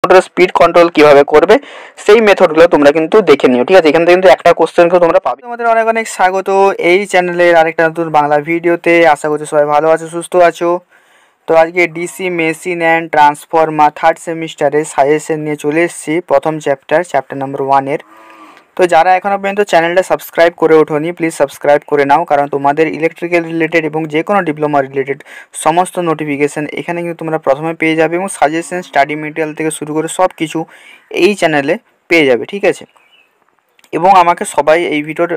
মোটরের speed control কিভাবে করবে সেই মেথডগুলো তোমরা কিন্তু দেখে নিও, ঠিক আছে। এখান থেকে কিন্তু একটা কোশ্চেনকে তোমরা পাবে। তোমাদের অনেক অনেক স্বাগত এই চ্যানেলের আরেকটা নতুন বাংলা ভিডিওতে। আশা করছি সবাই ভালো আছো, সুস্থ আছো। তো আজকে DC machine and transformer third সেমিস্টারে সাজেশন নিয়ে চলে এসেছি প্রথম চ্যাপ্টার নাম্বার 1-এর। তো যারা এখনও পর্যন্ত চ্যানেলটা সাবস্ক্রাইব করে ওঠোনি প্লিজ সাবস্ক্রাইব করে নাও, কারণ তোমাদের ইলেকট্রিক্যাল রিলেটেড এবং যে কোনো ডিপ্লোমা রিলেটেড সমস্ত নোটিফিকেশান এখানে কিন্তু তোমরা প্রথমে পেয়ে যাবে, এবং সাজেশন স্টাডি মেটেরিয়াল থেকে শুরু করে সব কিছু এই চ্যানেলে পেয়ে যাবে, ঠিক আছে। এবং আমাকে সবাই এই ভিডিওর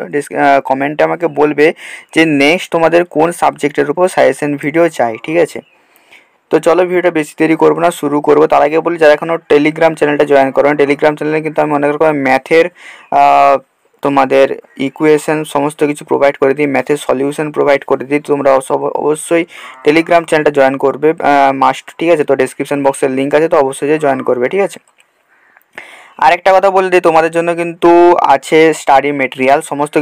কমেন্টে আমাকে বলবে যে নেক্সট তোমাদের কোন সাবজেক্টের উপর সাজেশন ভিডিও চাই, ঠিক আছে। তো চলো ভিডিওটা বেশি দেরি করবো না, শুরু করবো। তার আগে বলি যারা এখনও টেলিগ্রাম চ্যানেলটা জয়েন করো, টেলিগ্রাম চ্যানেলে কিন্তু আমি অনেক রকম ম্যাথের তোমাদের ইকুয়েশন সমস্ত কিছু প্রোভাইড করে দিই, ম্যাথের সলিউশন প্রোভাইড করে দিই। তোমরা অবশ্যই টেলিগ্রাম চ্যানেলটা জয়েন করবে মাস্ট, ঠিক আছে। তো ডেসক্রিপশন বক্সের লিঙ্ক আছে, তো অবশ্যই জয়েন করবে, ঠিক আছে। আরেকটা কথা বলে দিই, তোমাদের জন্য কিন্তু আছে স্টাডি মেটেরিয়াল সমস্ত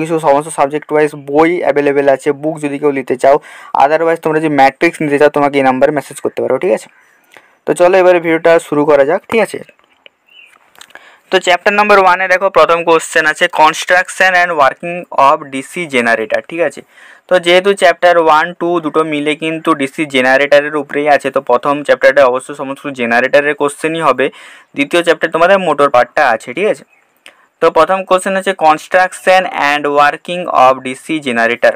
সাবজেক্ট ওয়াইজ বই অ্যাভেলেবেল আছে, বুক যদি কেউ নিতে চাও। আদারওয়াইজ তোমরা যদি ম্যাট্রিক্স নিতে চাও তোমাকে এই নাম্বারে মেসেজ করতে পারো, ঠিক আছে। তো চলো এবারে ভিডিওটা শুরু করা যাক, ঠিক আছে। তো চ্যাপ্টার নাম্বার 1-এ দেখো প্রথম কোশ্চেন আছে construction and working of DC generator, ঠিক আছে। তো যেহেতু চ্যাপ্টার 1-2 দুটো মিলে কিন্তু ডিসি জেনারেটারের উপরেই আছে, তো প্রথম চ্যাপ্টারটা অবশ্যই সমস্ত জেনারেটারের কোশ্চেনই হবে। দ্বিতীয় চ্যাপ্টার তোমাদের মোটর পার্টটা আছে, ঠিক আছে। তো প্রথম কোশ্চেন আছে construction and working of DC generator.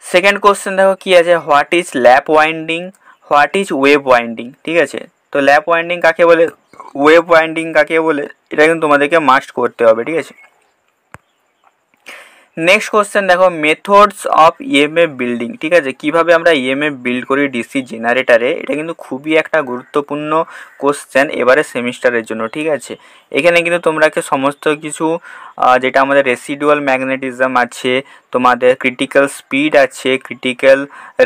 Second question দেখো কি আছে, what is lap winding, what is wave winding, ঠিক আছে। তো ল্যাপ ওয়াইন্ডিং কাকে বলে, ওয়েভ ওয়াইন্ডিং কাকে বলে, এটা কিন্তু তোমাদেরকে মাস্ট করতে হবে, ঠিক আছে। নেক্সট কোশ্চেন দেখো মেথডস অফ ইএমএফ বিল্ডিং, ঠিক আছে। কিভাবে আমরা ইএমএফ বিল্ড করি ডিসি জেনারেটারে, এটা কিন্তু খুবই একটা গুরুত্বপূর্ণ কোশ্চেন এবারে সেমিস্টারের জন্য, ঠিক আছে। এখানে কিন্তু তোমরাকে সমস্ত কিছু যেটা আমাদের রেসিডুয়াল ম্যাগনেটিজম আছে, তোমাদের ক্রিটিক্যাল স্পিড আছে, ক্রিটিক্যাল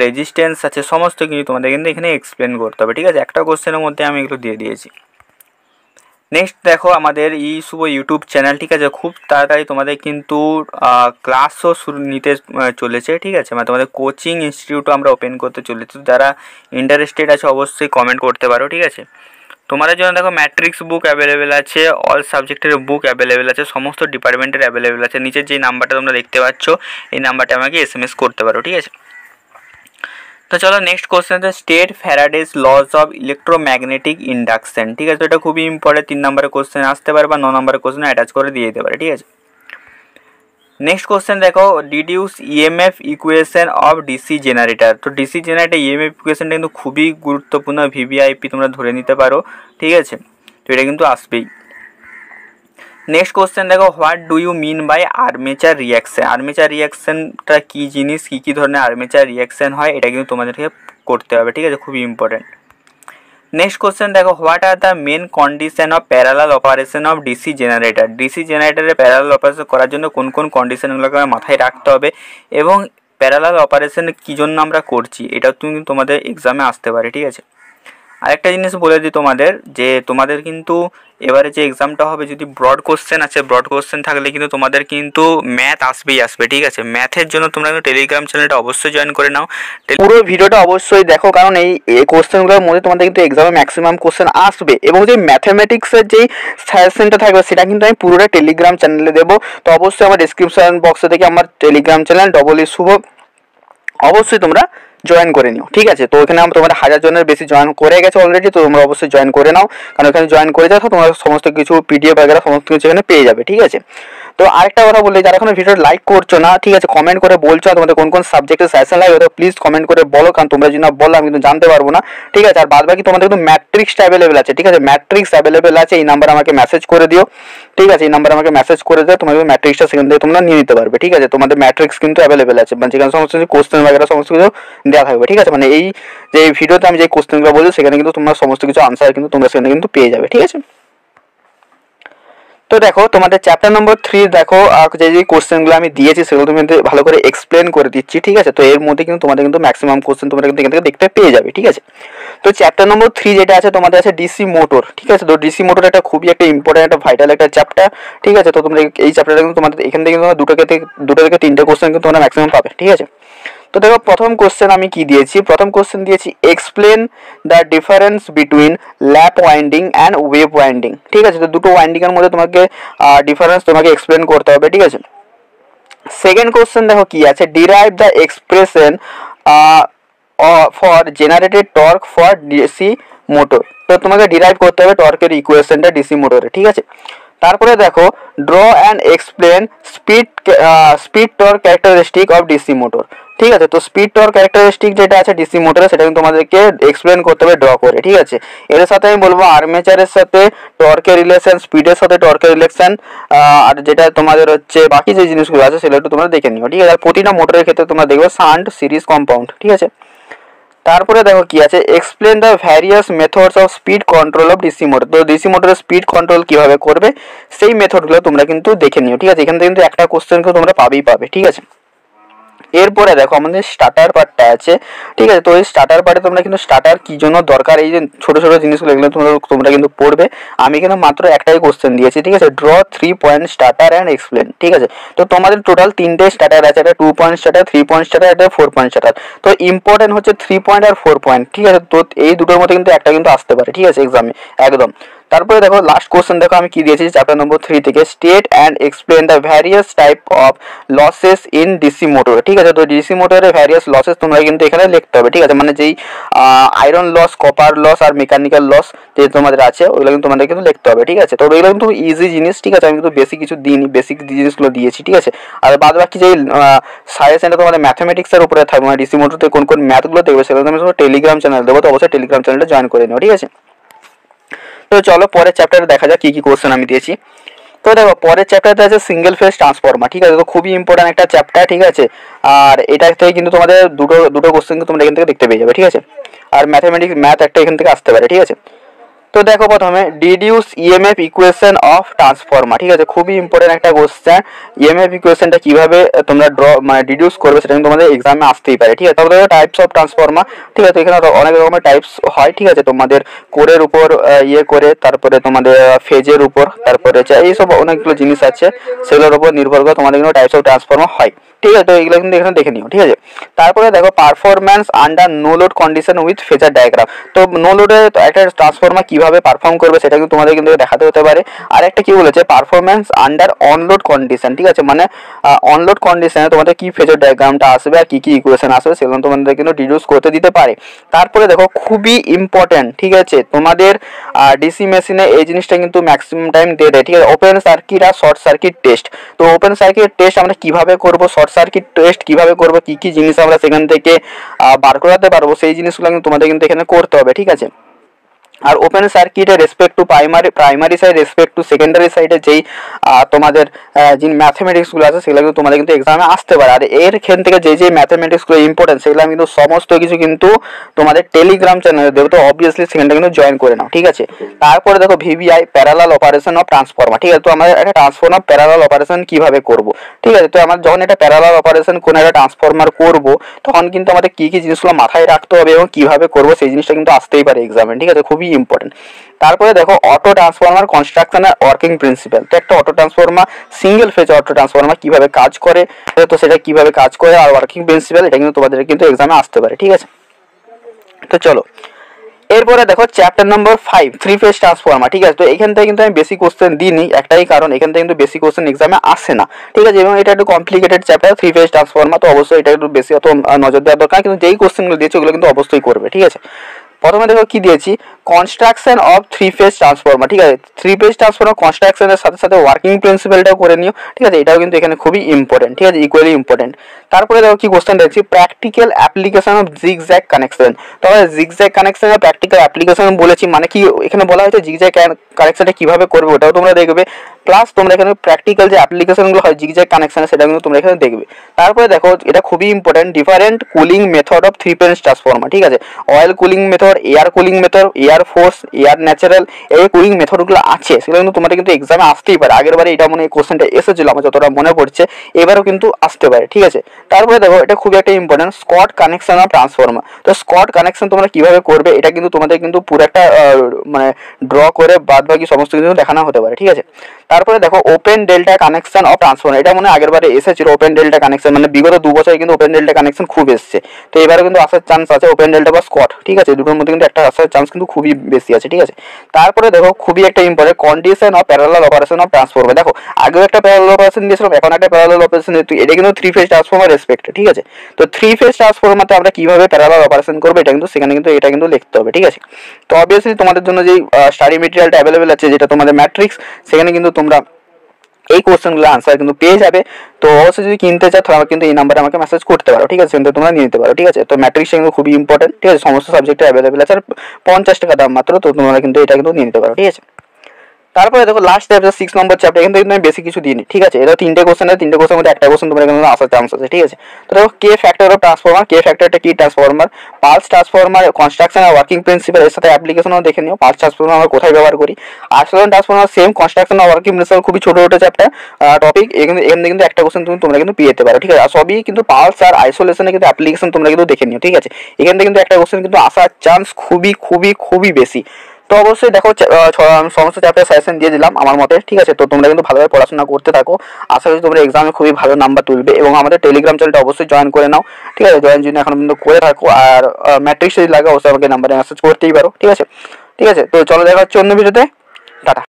রেজিস্ট্যান্স আছে, সমস্ত কিছু তোমাদের কিন্তু এখানে এক্সপ্লেন করতে হবে, ঠিক আছে। একটা কোশ্চেনের মধ্যে আমি এগুলো দিয়ে দিয়েছি। নেক্সট দেখো আমাদের শুভ ইউটিউব চ্যানেল, ঠিক আছে। খুব তাড়াতাড়ি তোমাদের কিন্তু ক্লাসও নিতে চলেছে, ঠিক আছে। মানে তোমাদের কোচিং ইনস্টিটিউটও আমরা ওপেন করতে চলেছি। যারা ইন্টারেস্টেড আছে অবশ্যই কমেন্ট করতে পারো, ঠিক আছে। তোমাদের জন্য দেখো ম্যাট্রিক্স বুক অ্যাভেলেবেল আছে, অল সাবজেক্টের বুক অ্যাভেলেবেল আছে, সমস্ত ডিপার্টমেন্টের অ্যাভেলেবেল আছে। নিচের যে নাম্বারটা তোমরা দেখতে পাচ্ছ এই নাম্বারটা আমাকে SMS করতে পারো, ঠিক আছে। তো চলো নেক্সট কোশ্চেন আছে state Faraday's law of electromagnetic induction, ঠিক আছে। তো এটা খুবই ইম্পর্টেন্ট, 3 নম্বরের কোশ্চেন আসতে পারে বা 9 নম্বরের কোশ্চেন অ্যাটাচ করে দিয়ে দিতে পারে, ঠিক আছে। নেক্সট কোশ্চেন দেখো deduce EMF equation of DC generator. তো ডিসি জেনারেটর ইএমএফ ইকুয়েশনটা কিন্তু খুবই গুরুত্বপূর্ণ, ভিভিআইপি তোমরা ধরে নিতে পারো, ঠিক আছে। তো এটা কিন্তু আসবেই। নেক্সট কোশ্চেন দেখো what do you mean by armature reaction. Armature রিয়াকশনটা কী জিনিস, কী কী ধরনের আর্মেচার রিয়াকশন হয়, এটা কিন্তু তোমাদেরকে করতে হবে, ঠিক আছে, খুবই ইম্পর্টেন্ট। নেক্সট কোশ্চেন দেখো what are the main condition of parallel operation of DC generator. DC জেনারেটরে প্যারালাল অপারেশন করার জন্য কোন কোন কন্ডিশনগুলোকে মাথায় রাখতে হবে, এবং প্যারালাল অপারেশন কী জন্য আমরা করছি, এটাও কিন্তু তোমাদের এক্সামে আসতে পারে, ঠিক আছে। আরেকটা জিনিস বলে দিই তোমাদের, যে তোমাদের কিন্তু এবারে যে এক্সামটা হবে যদি ব্রড কোশ্চেন আছে, ব্রড কোশ্চেন থাকলে কিন্তু তোমাদের কিন্তু ম্যাথ আসবেই আসবে, ঠিক আছে। ম্যাথের জন্য তোমরা কিন্তু টেলিগ্রাম চ্যানেলটা অবশ্যই জয়েন করে নাও, পুরো ভিডিওটা অবশ্যই দেখো, কারণ এই কোশ্চেনগুলোর মধ্যে তোমাদের কিন্তু এক্সামে ম্যাক্সিমাম কোশ্চেন আসবে, এবং যে ম্যাথামেটিক্সের যেই সাজেশনটা থাকবে সেটা কিন্তু আমি পুরোটা টেলিগ্রাম চ্যানেলে দেবো। তো অবশ্যই আমার ডিসক্রিপশন বক্সে থেকে আমার টেলিগ্রাম চ্যানেল শুভ অবশ্যই তোমরা জয়েন করে নিও, ঠিক আছে। তো এখানে তোমাদের 1000 জনের বেশি জয়েন করে গেছে অলরেডি, তো তোমরা অবশ্যই জয়েন করে নাও, কারণ এখানে জয়েন করে যাও তোমরা সমস্ত কিছু পিডিএফ বগেরা সমস্ত কিছু এখানে পেয়ে যাবে, ঠিক আছে। তো আরেকটা কথা বলি, যারা এখন ভিডিওটা লাইক করছো না, ঠিক আছে, কমেন্ট করে বলছো তোমাদের কোন কোন সাবজেক্টের সাজেশন লাগবে, তো প্লিজ কমেন্ট করে বলো, কারণ তোমরা যদি না বলো আমি কিন্তু জানতে পারবো না, ঠিক আছে। আর বাদ বাকি তোমাদের কিন্তু ম্যাট্রিক্সটা অ্যাভেলেবেল আছে, ঠিক আছে, ম্যাট্রিক্স অ্যাভেলেবেল আছে। এই নাম্বার আমাকে মেসেজ করে দিও, ঠিক আছে, এই নাম্বার আমাকে মেসেজ করে দিও, তোমাদের ম্যাট্রিক্সটা সেখান থেকে তোমরা নিয়ে নিতে পারবে, ঠিক আছে। তোমাদের ম্যাট্রিক্স কিন্তু অ্যাভেলেবেল আছে, মানে যেখানে সমস্ত কোশ্চেন বগেরা সমস্ত কিছু দেওয়া থাকবে, ঠিক আছে। মানে এই যে ভিডিওতে আমি যে কোশ্চেনগুলো বলছি সেখানে কিন্তু তোমরা সমস্ত কিছু আনসার কিন্তু তোমরা সেখানে কিন্তু পেয়ে যাবে, ঠিক আছে। তো দেখো তোমাদের চ্যাপ্টার নম্বর 3 দেখো যে কোশ্চেনগুলো আমি দিয়েছি সেগুলো তুমি ভালো করে এক্সপ্লেন করে দিচ্ছি, ঠিক আছে। তো এর মধ্যে কিন্তু তোমাদের কিন্তু ম্যাক্সিমাম কোশ্চেন তোমরা কিন্তু এখান থেকে দেখতে পেয়ে যাবে, ঠিক আছে। তো চ্যাপ্টার নম্বর 3 যেটা আছে তোমাদের আছে ডিসি মোটর, ঠিক আছে। তো ডিসি মোটর একটা খুবই একটা ইম্পর্টেন্ট একটা ভাইটাল একটা চ্যাপ্টার, ঠিক আছে। তো তোমরা এই চ্যাপ্টারটা কিন্তু তোমাদের এখান থেকে দুটো থেকে 3টে কোশ্চেন কিন্তু তোমরা ম্যাক্সিমাম পাবে, ঠিক আছে। তো দেখো প্রথম কোশ্চেন আমি কি দিয়েছি, প্রথম কোশ্চেন দিয়েছি explain the difference between lap winding and wave winding. ঠিক আছে, তো দুটো ওয়াইন্ডিং এর মধ্যে তোমাকে ডিফারেন্স তোমাকে এক্সপ্লেন করতে হবে। ঠিক আছে, সেকেন্ড কোশ্চেন দেখো কি আছে, derive the expression for generated torque for DC motor. তো তোমাকে ডিরাইভ করতে হবে টর্কের ইকুয়েশনটা ডিসি মোটরে। ঠিক আছে, তারপরে দেখো draw and explain speed torque characteristic of DC motor. ঠিক আছে, তো স্পিড টর্ক ক্যারেক্টারিস্টিক যেটা আছে ডিসি মোটরে সেটা কিন্তু তোমাদেরকে এক্সপ্লেন করতে হবে ড্র করে। ঠিক আছে, এর সাথে আমি বলবো আর্মেচারের সাথে টর্কের রিলেশন, স্পিডের সাথে টর্কের রিলেশন, আর যেটা তোমাদের হচ্ছে বাকি যে জিনিসগুলো আছে সেগুলো একটু তোমরা দেখে নিও। ঠিক আছে, আর প্রতিটা মোটরের ক্ষেত্রে তোমরা দেখবে শান্ট, সিরিজ, কম্পাউন্ড। ঠিক আছে, তারপরে দেখো কি আছে, explain the various methods of speed control of DC motor. তো ডিসি মোটরের স্পিড কন্ট্রোল কিভাবে করবে সেই মেথডগুলো তোমরা কিন্তু দেখে নিও। ঠিক আছে, এখান থেকে কিন্তু একটা কোশ্চেন তোমরা পাবে। ঠিক আছে, এরপরে দেখো আমাদের স্টার্টার পার্টটা আছে। ঠিক আছে, তো এই স্টার্টার পার্টে তোমরা কিন্তু স্টার্টার কি জন্য দরকার, এই যে ছোট ছোট জিনিসগুলো এগুলো তোমরা কিন্তু পড়বে। আমি কিন্তু মাত্র একটাই কোশ্চেন দিয়েছি। ঠিক আছে, draw 3 point starter and explain. ঠিক আছে, তো তোমাদের টোটাল 3টে স্টার্টার আছে, একটা 2 পয়েন্ট স্টার্টার, 3 পয়েন্ট স্টার্টার, একটা 4 পয়েন্ট স্টার্টার। তো ইম্পর্টেন্ট হচ্ছে 3 পয়েন্ট আর 4 পয়েন্ট। ঠিক আছে, তো এই দুটোর মধ্যে কিন্তু একটা কিন্তু আসতে পারে। ঠিক আছে, এক্সামে একদম। তারপরে দেখো লাস্ট কোশ্চেন দেখো আমি কি দিয়েছি চ্যাপ্টার নম্বর 3 থেকে, state and explain the various type of losses in DC motor. ঠিক আছে, তো ডিসি মোটরের ভ্যারিয়াস লসেস তোমরা কিন্তু এখানে লিখতে হবে। ঠিক আছে, মানে যেই আয়রন লস, কপার লস আর মেকানিক্যাল লস যে তোমাদের আছে ওইগুলো কিন্তু তোমাদের কিন্তু লিখতে হবে। ঠিক আছে, তো ওইগুলো কিন্তু ইজি জিনিস। ঠিক আছে, আমি কিন্তু বেশি কিছু দিইনি, বেসিক জিনিসগুলো দিয়েছি। ঠিক আছে, আর বাদ বাকি যেই সাজেশনটা তোমাদের ম্যাথমেটিক্সের উপরে থাকবে, মানে ডিসি মোটরতে কোন কোন ম্যাথগুলো দেখবে সেগুলো তুমি টেলিগ্রাম চ্যানেল দেবো, তো অবশ্যই টেলিগ্রাম চ্যানেলটা জয়েন করে নিও। ঠিক আছে, তো চলো পরের চ্যাপ্টারে দেখা যাক কি কি কোশ্চেন আমি দিয়েছি। তো দেখো পরের চ্যাপ্টারটা আছে সিঙ্গেল ফেজ ট্রান্সফরমার। ঠিক আছে, তো খুবই ইম্পর্টেন্ট একটা চ্যাপ্টার। ঠিক আছে, আর এটা থেকে কিন্তু তোমাদের দুটো কোশ্চেন তোমরা এখান থেকে দেখতে পেয়ে যাবে। ঠিক আছে, আর ম্যাথ একটা এখান থেকে আসতে পারে। ঠিক আছে, তো দেখো প্রথমে deduce EMF equation of transformer. ঠিক আছে, খুবই ইম্পর্টেন্ট একটা কোশ্চেন। ইএমএফ ইকুয়েশনটা কিভাবে তোমরা মানে ডিডিউস করবে সেটা কিন্তু তোমাদের এক্সামে আসতেই পারে। ঠিক আছে, তারপরে টাইপস অফ ট্রান্সফরমার। ঠিক আছে, এখানে অনেক রকমের টাইপস হয়। ঠিক আছে, তোমাদের কোরের উপর করে, তারপরে তোমাদের ফেজের উপর, তারপরে এইসব অনেকগুলো জিনিস আছে সেগুলোর উপর নির্ভর করে তোমাদের কিন্তু টাইপস অফ ট্রান্সফরমার হয়। ঠিক আছে, তো এগুলো কিন্তু এখানে দেখে নিও। ঠিক আছে, তারপরে দেখো performance under no load condition with phasor diagram. তো নো লোডে একটা ট্রান্সফরমার কিভাবে পারফর্ম করবে সেটা কিন্তু তোমাদের কিন্তু দেখাতে হতে পারে। আর একটা কি বলেছে, পারফরম্যান্স আন্ডার অনলোড কন্ডিশন। ঠিক আছে, মানে অনলোড কন্ডিশনে তোমাদের কি ফেজার ডায়াগ্রামটা আসবে আর কি কি ইকুয়েশন আসবে সেগুলো তোমাদের কিন্তু ডিডিউস করতে দিতে পারে। তারপরে দেখো খুবই ইম্পর্টেন্ট, ঠিক আছে, তোমাদের ডিসি মেশিনে এই জিনিসটা কিন্তু ম্যাক্সিমাম টাইম দিয়ে দেয়। ঠিক আছে, ওপেন সার্কিট আর শর্ট সার্কিট টেস্ট। তো ওপেন সার্কিট টেস্ট আমরা কিভাবে করব, শর্ট সার্কিট টেস্ট কিভাবে করব, কি কি জিনিস আমরা সেখান থেকে বার করাতে পারবো সেই জিনিসগুলো কিন্তু তোমাদের কিন্তু এখানে করতে হবে। ঠিক আছে, আর ওপেন সার্কিটের respect to primary side, respect to secondary সাইডে যেই তোমাদের যে ম্যাথমেটিক্সগুলো আছে সেগুলো কিন্তু তোমাদের কিন্তু এক্সামে আসতে পারে। আর এর ক্ষেত্রে থেকে যে ম্যাথমেটিক্সগুলো ইম্পর্টেন্ট সেগুলো কিন্তু সমস্ত কিছু কিন্তু তোমাদের টেলিগ্রাম চ্যানেলে দেবো, তো অবভিয়াসলি সেখানটা কিন্তু জয়েন করে নাও। ঠিক আছে, তারপরে দেখো VVI parallel operation of transformer. ঠিক আছে, তো আমরা একটা ট্রান্সফরমার প্যারালাল অপারেশন কিভাবে করব। ঠিক আছে, তো আমরা যখন একটা প্যারালাল অপারেশন কোনো একটা ট্রান্সফরমার করব তখন কিন্তু আমাদের কি কি জিনিসগুলো মাথায় রাখতে হবে এবং কিভাবে করব সেই জিনিসটা কিন্তু আসতেই পারে এক্সামে। ঠিক আছে, খুবই ইম্পর্টেন্ট। তারপরে দেখো auto transformer construction are working principal. তো একটা auto transformer, single phase auto transformer কিভাবে কাজ করে, তো সেটা কিভাবে কাজ করে আর ওয়ার্কিং প্রিন্সিপাল এটা কিন্তু তোমাদের কিন্তু এক্সামে আসতে পারে। ঠিক আছে, তো চলো এরপরে দেখো চ্যাপ্টার নম্বর 5 থ্রি ফেজ ট্রান্সফরমার। ঠিক আছে, তো এখান থেকে কিন্তু আমি বেশি কোশ্চেন দিইনি, একটাই কারণ এখান থেকে কিন্তু বেশি কোশ্চেন এক্সামে আসে না। ঠিক আছে, এবং এটা একটু complicated chapter three phase transformer, তো অবশ্যই এটা একটু বেশি অত নজর দেওয়ার দরকার, কিন্তু যেই কোশ্চেনগুলো দিয়েছে ওগুলো কিন্তু অবশ্যই করবে। ঠিক আছে, প্রথমে দেখো কি দিয়েছি, construction of three phase transformer. ঠিক আছে, থ্রি ফেজ ট্রান্সফরমার কনস্ট্রাকশনের সাথে সাথে ওয়ার্কিং প্রিন্সিপালটাও করে নিও। ঠিক আছে, এটাও কিন্তু এখানে খুবই ইম্পর্টেন্ট। ঠিক আছে, ইকুয়ালি ইম্পর্টেন্ট। তারপরে দেখো কি কোশ্চেন দিয়েছি, practical application of zigzag connection. তবে জিগজ্যাগ কানেকশনের প্র্যাকটিক্যাল অ্যাপ্লিকেশন বলেছি, মানে কি এখানে বলা হয়েছে জিগজ্যাগ কানেকশনটা কিভাবে করবে ওটাও তোমরা দেখবে, প্লাস তোমরা এখানে প্র্যাকটিক্যাল যে অ্যাপ্লিকেশনগুলো হয় জিগজ্যাগ কানেকশনে সেটা কিন্তু তোমরা এখানে দেখবে। তারপরে দেখো এটা খুবই important, different cooling method of three phase transformer. ঠিক আছে, oil cooling method, air cooling method, air force, air natural, এই কুলিং মেথডগুলো আছে সেগুলো কিন্তু তোমাদের কিন্তু এক্সামে আসতেই পারে। আগের বারে এটা মনে এই কোশ্চেনটা এসেছিল আমার যতটা মনে পড়ছে, এবারেও কিন্তু আসতে পারে। ঠিক আছে, তারপরে দেখো এটা খুবই একটা important, Scott connection off transformer. তো স্কট কানেকশন তোমরা কিভাবে করবে এটা কিন্তু তোমাদের কিন্তু পুরো একটা মানে ড্র করে বাদ বাকি সমস্ত কিছু দেখানো হতে পারে। ঠিক আছে, তারপরে দেখো open delta connection off transformer, এটা মনে আগের বারে এসেছিল ওপেন ডেল্টা কানেকশন, মানে বিগত 2 বছরে কিন্তু ওপেন ডেল্টা কানেকশন খুব এসছে। তো এবারে কিন্তু আসার চান্স আছে ওপেন ডেল্টা বা স্কট, ঠিক আছে, দুটোর মধ্যে কিন্তু একটা আসার চান্স কিন্তু খুবই বেশি আছে, ঠিক আছে। তারপরে দেখো খুবই একটা important condition of parallel operation of transformer. দেখো আগেও একটা প্যারালাল অপারেশন দিয়েছিলাম, এখন একটা প্যারালাল অপারেশন, এটা কিন্তু 3 ফেজ ট্রান্সফরমার রেসপেক্টে, ঠিক আছে। তো 3 ফেজ ট্রান্সফরমারতে আমরা কিভাবে প্যারালাল অপারেশন করবো এটা কিন্তু সেখানে কিন্তু এটা কিন্তু লিখতে হবে, ঠিক আছে। তো অবভিয়াসলি তোমাদের জন্য যেই স্টাডি মেটেরিয়ালটা অ্যাভেলেবেল আছে, যেটা তোমাদের ম্যাট্রিক্স, সেখানে কিন্তু তোমরা এই কোশ্চেনগুলো আনসার কিন্তু পেয়ে যাবে। তো অবশ্যই যদি কিনতে চাও তাহলে কিন্তু এই নাম্বারে আমাকে মেসেজ করতে পারো, ঠিক আছে, কিন্তু তোমরা নিয়ে নিতে পারো, ঠিক আছে। তো ম্যাট্রিক্স কিন্তু খুবই ইম্পর্টেন্ট, ঠিক আছে, সমস্ত সাবজেক্টে অ্যাভেলেবেল আছে, আর 50 টাকা দাম মাত্র। তো তোমরা কিন্তু এটা কিন্তু নিয়ে নিতে পারো, ঠিক আছে। তারপরে দেখো লাস্ট চ্যাপ্টার 6 নম্বর চ্যাপ্টার, কিন্তু আমি বেশি কিছু দিইনি, ঠিক আছে। এটা 3টে কোশ্চেন, 3টে কোশ্চেনের মধ্যে একটা কোশ্চেন তোমার এখানে আসার চান্স আছে, ঠিক আছে। তো দেখো কে ফ্যাক্টর অফ ট্রান্সফরমার, কে ফ্যাক্টরটা কি transformer, pulse transformer construction are working principal, এর সাথে অ্যাপ্লিকেশনও দেখে নিও। পালস ট্রান্সফরমার আমরা কোথায় ব্যবহার করি, isolation transformer same, construction are working principal খুবই ছোট ছোট চ্যাপ্টার টপিক, এখানে কিন্তু একটা কোশ্চেন তোমরা কিন্তু পেয়ে যেতে পারো, ঠিক আছে। আর সবই কিন্তু পালস আর আইসোলেশনে কিন্তু অ্যাপ্লিকেশন তোমরা কিন্তু দেখে নিও, ঠিক আছে। এখান থেকে কিন্তু একটা কোশ্চেন কিন্তু আসার চান্স খুবই খুবই খুবই বেশি। তো অবশ্যই দেখো সমস্ত চ্যাপ্টার সাজেশন দিয়ে দিলাম আমার মতে, ঠিক আছে। তো তোমরা কিন্তু ভালোভাবে পড়াশোনা করতে থাকো, আশা করি তোমরা এক্সামে খুবই ভালো নাম্বার তুলবে। এবং আমাদের টেলিগ্রাম চ্যানেলটা অবশ্যই জয়েন করে নাও, ঠিক আছে, জয়েন যদি এখন পর্যন্ত করে থাকো। আর ম্যাট্রিক্স যদি লাগে অবশ্যই আমাকে নাম্বারে মেসেজ করতেই পারো, ঠিক আছে। ঠিক আছে, তো চলো দেখা হচ্ছে অন্য ভিডিওতে, টাটা।